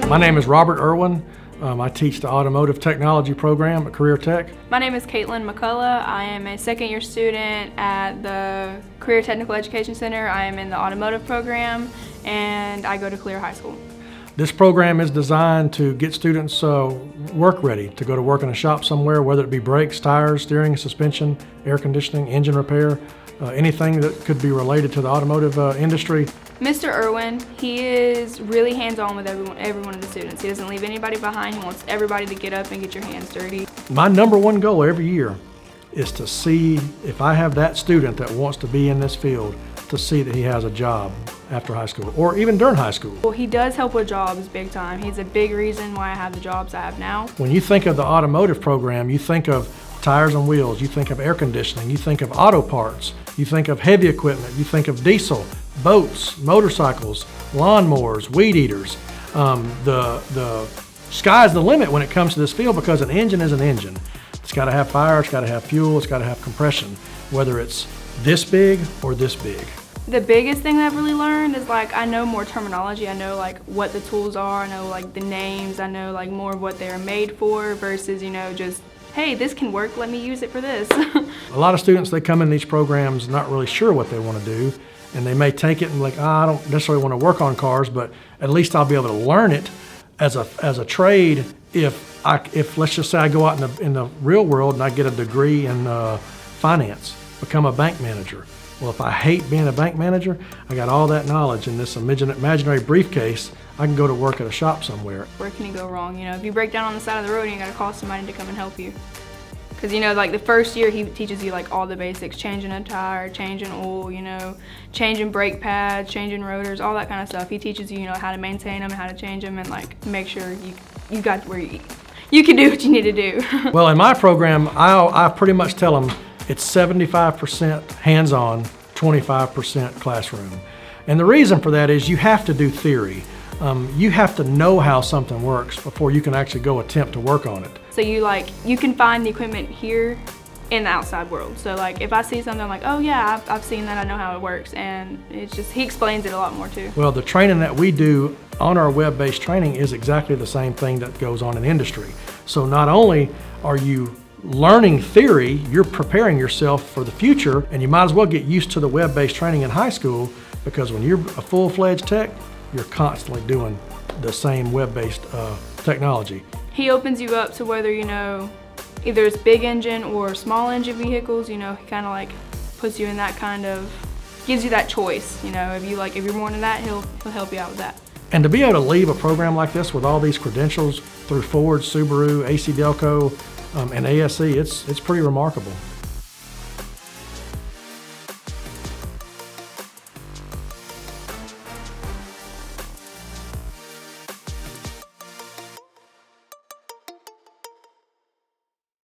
My name is Robert Irwin. I teach the Automotive Technology program at Career Tech. My name is Caitlin McCullough. I am a second-year student at the Career Technical Education Center. I am in the automotive program, and I go to Clear High School. This program is designed to get students work ready to go to work in a shop somewhere, whether it be brakes, tires, steering, suspension, air conditioning, engine repair, anything that could be related to the automotive industry. Mr. Irwin, he is really hands-on with every one of the students. He doesn't leave anybody behind. He wants everybody to get up and get your hands dirty. My number one goal every year is to see if I have that student that wants to be in this field, to see that he has a job after high school or even during high school. Well, he does help with jobs big time. He's a big reason why I have the jobs I have now. When you think of the automotive program, you think of tires on wheels, you think of air conditioning, you think of auto parts, you think of heavy equipment, you think of diesel, boats, motorcycles, lawnmowers, weed eaters. The sky's the limit when it comes to this field, because an engine is an engine. It's got to have fire, it's got to have fuel, it's got to have compression, whether it's this big or this big. The biggest thing that I've really learned is I know more terminology. I know what the tools are, I know the names, I know more of what they're made for versus just, hey, this can work, let me use it for this. A lot of students, they come in these programs not really sure what they want to do, and they may take it and I don't necessarily want to work on cars, but at least I'll be able to learn it as a trade if let's just say I go out in the real world and I get a degree in finance, become a bank manager. Well, if I hate being a bank manager, I got all that knowledge in this imaginary briefcase. I can go to work at a shop somewhere. Where can you go wrong? If you break down on the side of the road, you got to call somebody to come and help you. Because the first year he teaches you all the basics, changing a tire, changing oil, changing brake pads, changing rotors, all that kind of stuff. He teaches you, how to maintain them and how to change them and make sure you got where you can do what you need to do. Well, in my program, I pretty much tell them it's 75% hands-on, 25% classroom. And the reason for that is you have to do theory. You have to know how something works before you can actually go attempt to work on it. So you can find the equipment here in the outside world. So if I see something, I'm like, oh yeah, I've seen that, I know how it works. And it's just, he explains it a lot more too. Well, the training that we do on our web-based training is exactly the same thing that goes on in industry. So not only are you learning theory, you're preparing yourself for the future, and you might as well get used to the web-based training in high school, because when you're a full-fledged tech, you're constantly doing the same web-based technology. He opens you up to whether, either it's big engine or small engine vehicles, he kind of puts you in that gives you that choice, if you're more into that, he'll help you out with that. And to be able to leave a program like this with all these credentials through Ford, Subaru, AC Delco, and ASE, it's pretty remarkable.